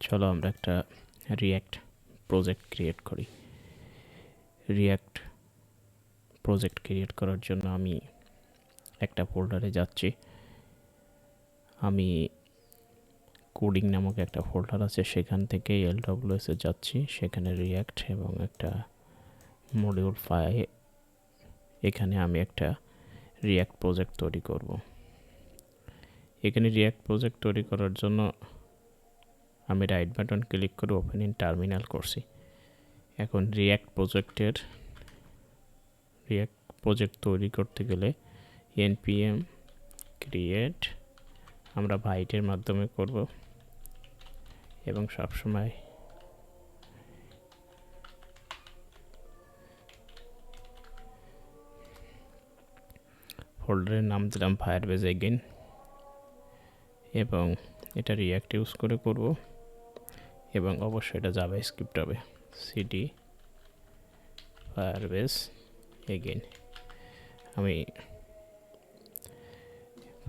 চলো আমরা একটা রিয়্যাক্ট প্রজেক্ট ক্রিয়েট করি। রিয়্যাক্ট প্রজেক্ট ক্রিয়েট করার জন্য আমি একটা ফোল্ডারে যাচ্ছি। আমি কোডিং নামক একটা ফোল্ডার আছে, সেখান থেকে LWS এ যাচ্ছি, সেখানে রিয়্যাক্ট এবং একটা মডিউল ফাইল। এখানে আমি একটা রিয়্যাক্ট প্রজেক্ট তৈরি করব। এখানে রিয়্যাক্ট প্রজেক্ট তৈরি করার জন্য আমি রাইট বাটন ক্লিক করে ওপেন ইন টার্মিনাল করছি। এখন রিয়্যাক্ট প্রজেক্ট তৈরি করতে গেলে npm create আমরা বাইটের মাধ্যমে করব এবং সবসময় ফোল্ডারের নাম দিলাম ফায়ারবেজ এগেইন এবং এটা রিয়্যাক্ট ইউজ করে করব এবং অবশ্যই এটা জাভাস্ক্রিপ্ট হবে। cd Firebase again. আমি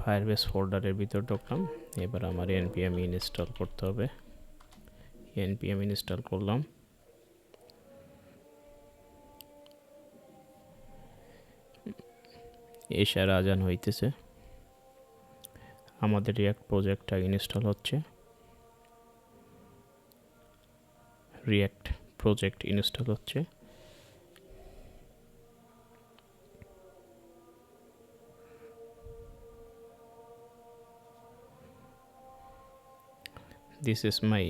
ফায়ারবেজ ফোল্ডারের ভিতর ঢুকলাম। এবার আমার npm ইনস্টল করতে হবে। npm ইনস্টল করলাম। এশার আজান হইতেছে, আমাদের রিয়্যাক্ট প্রজেক্টটা ইনস্টল হচ্ছে। রিয়্যাক্ট প্রজেক্ট ইনস্টল হচ্ছে। This is my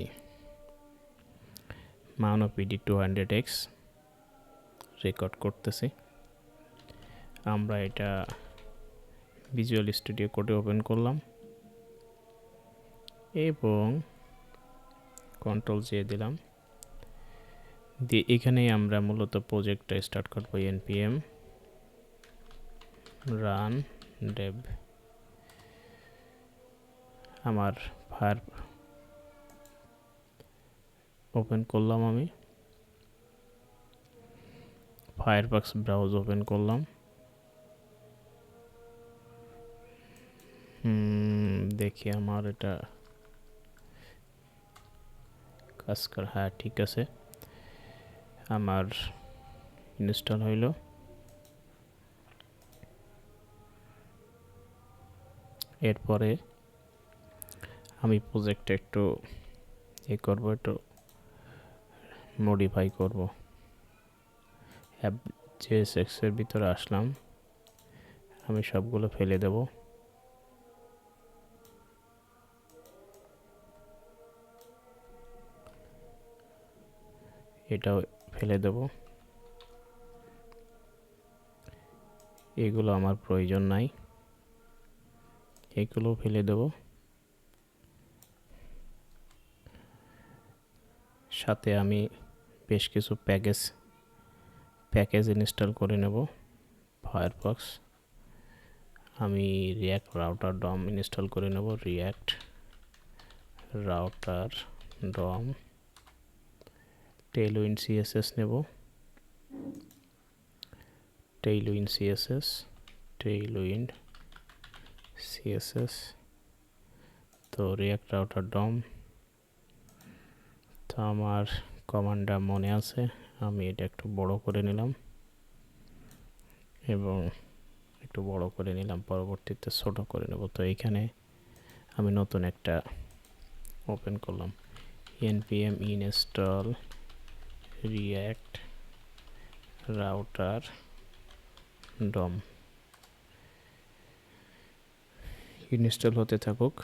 MonoPD 200X record করতেছি। আমরা এটা ভিজুয়াল স্টুডিও কোডে ওপেন করলাম এবং কন্ট্রোল-J দিলাম। দিয়ে এখানেই আমরা মূলত প্রজেক্টটা স্টার্ট করব। npm run dev। আমার ফায়ার ওপেন করলাম, আমি ফায়ারফক্স ব্রাউজ ওপেন করলাম। দেখি আমার এটা কাজ কর। হ্যাঁ, ঠিক আছে, আমার ইনস্টল হইল। এরপরে আমি প্রজেক্টটা একটু করব, একটু মডিফাই করব। JSX এর ভিতরে আসলাম, আমি সবগুলো ফেলে দেব। এটাও ফেলে দেব। এগুলো আমার প্রয়োজন নাই, এগুলো ফেলে দেব। সাথে আমি বেশ কিছু প্যাকেজ ইনস্টল করে নেব। ফায়ারফক্স, আমি রিয়্যাক্ট রাউটার ডম ইনস্টল করে নেব। রিয়্যাক্ট রাউটার ডম, টেইলউইন্ড CSS নেব। টেইলউইন্ড CSS। তো রিয়্যাক্ট রাউটার ডম, তো আমার কমান্ডটা মনে আছে, আমি এটা একটু বড় করে নিলাম এবং একটু বড় করে নিলাম, পরবর্তীতে ছোট করে নেব। তো এখানে আমি নতুন একটা ওপেন করলাম, npm install react router DOM। Install হতে থাকুক।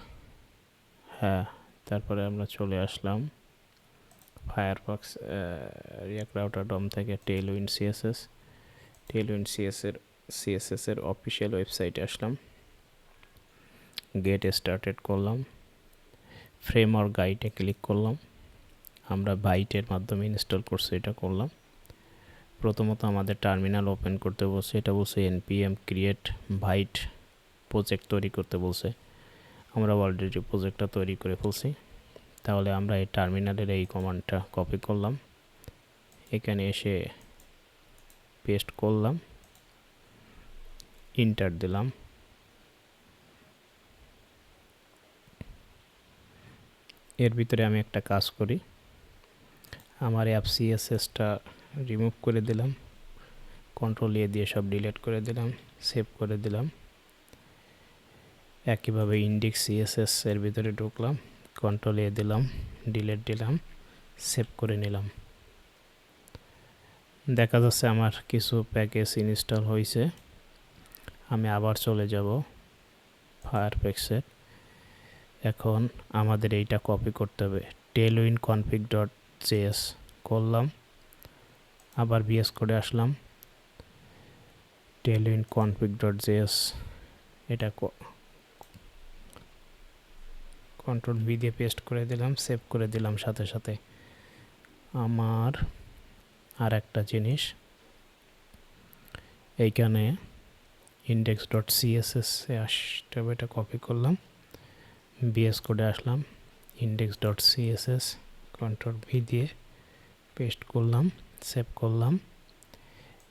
হ্যাঁ, তারপরে আমরা চলে আসলাম ফায়ারফক্স রিয়্যাক্ট রাউটার ডম থেকে টেইলউইন্ড CSS এর অফিসিয়াল ওয়েবসাইটে আসলাম। গেট স্টার্টেড করলাম, ফ্রেমওয়ার্ক গাইডে ক্লিক করলাম। আমরা বাইটের মাধ্যমে ইনস্টল করছি, এটা করলাম। প্রথমত আমাদের টার্মিনাল ওপেন করতে বলছে, এটা বলছে npm create বাইট প্রজেক্ট তৈরি করতে বলছে। আমরা অলরেডি প্রজেক্টটা তৈরি করে ফেলছি, তাহলে আমরা এই টার্মিনালের এই কমান্ডটা কপি করলাম, এখানে এসে পেস্ট করলাম, ইন্টার দিলাম। এর ভিতরে আমি একটা কাজ করি, আমার অ্যাপ সিএসএসটা রিমুভ করে দিলাম, কন্ট্রোল এ দিয়ে সব ডিলিট করে দিলাম, সেভ করে দিলাম। একইভাবে ইন্ডেক্স সিএসএস এর ভিতরে ঢুকলাম, কন্ট্রোল এ দিলাম, ডিলিট দিলাম, সেভ করে নিলাম। দেখা যাচ্ছে আমার কিছু প্যাকেজ ইনস্টল হয়েছে। আমি আবার চলে যাব ফায়ারফক্সে। এখন আমাদের এইটা কপি করতে হবে, টেলউইন কনফিগ ডট জেএস করলাম, আবার বিএস কোডে আসলাম, টেলউইন কনফিগ ডট জেএস এটা কন্ট্রোল ভি দিয়ে পেস্ট করে দিলাম, সেভ করে দিলাম। সাথে সাথে আমার আর একটা জিনিস, এইখানে ইন্ডেক্স ডট সিএসএস এ আসতে হবে, এটা কপি করলাম, বিএস কোডে আসলাম, index dot CSS control V দিয়ে পেস্ট করলাম, সেভ করলাম।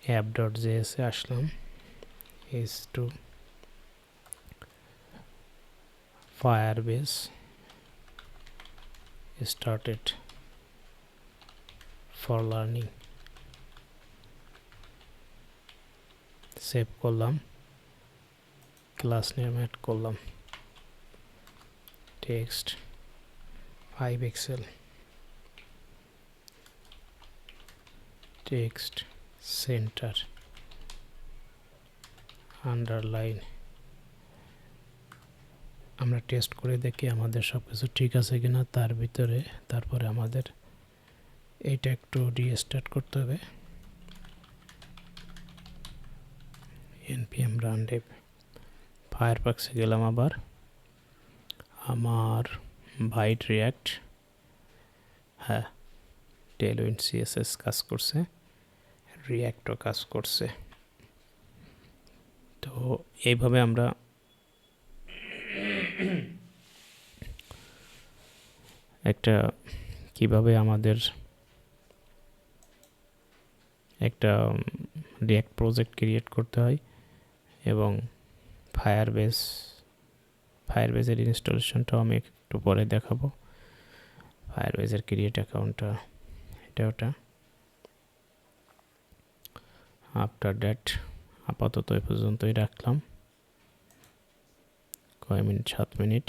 অ্যাপ ডট জেএস এ আসলাম, S two Firebase started for learning, save করলাম, ক্লাস নেম অ্যাড করলাম, text 5 pixel, text center underline. আমরা টেস্ট করে দেখি আমাদের সব কিছু ঠিক আছে কিনা তারপরে আমাদের এইটা একটু রিস্টার্ট করতে হবে। npm run dev, ফায়ারফক্সে গেলাম, আবার আমার ভাইট রিয়াক্ট, হ্যাঁ টেলউইন সিএসএস কাজ করছে, রিয়াক্টও কাজ করছে। তো এইভাবে আমরা কিভাবে আমাদের একটা রিয়াক্ট প্রজেক্ট ক্রিয়েট করতে হয় এবং ফায়ারবেসের ইনস্টলেশনটাও আমি একটু পরে দেখাবো। ফায়ারবেসের ক্রিয়েট অ্যাকাউন্টটা ওটা আফটার দ্যাট আপাতত এ পর্যন্তই রাখলাম। কয় মিনিট? 7 মিনিট।